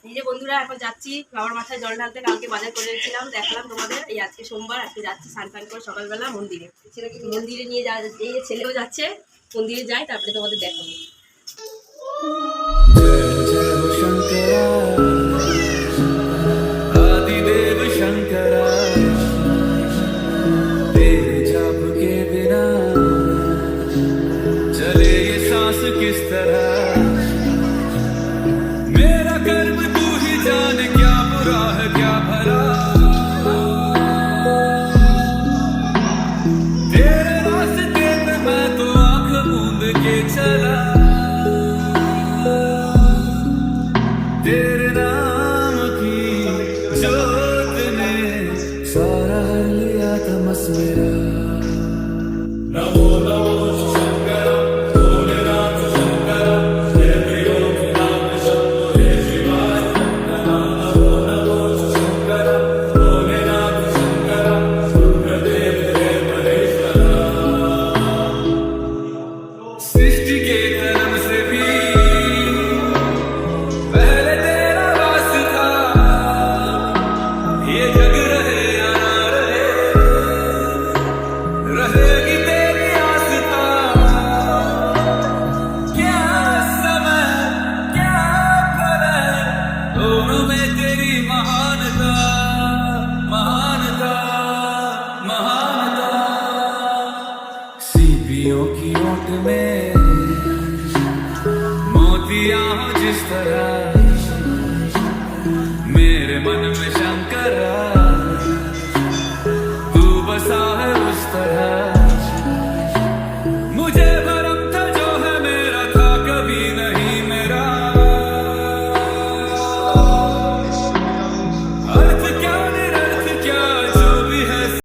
এই যে বন্ধুরা এখন যাচ্ছি বাবার মাথায় জল ঢালতে। কালকে বাজার করে রেখেছিলাম, দেখালাম তোমাদের। এই আজকে সোমবার, আজকে যাচ্ছি স্নান টান করে সকালবেলা মন্দিরে। মন্দিরে নিয়ে এই ছেলেও যাচ্ছে, মন্দিরে যাই, তারপরে তোমাদের দেখাবো। किस तरह मेरा कर्म तू ही जाने, क्या बुरा है क्या भला, तेरे रास्ते पे मैं तो आंख मूंद के चला, तेरे नाम की जोत ने सारा हर लिया तमस मेरा। नमो नमो की ओट में मोतियां जिस तरह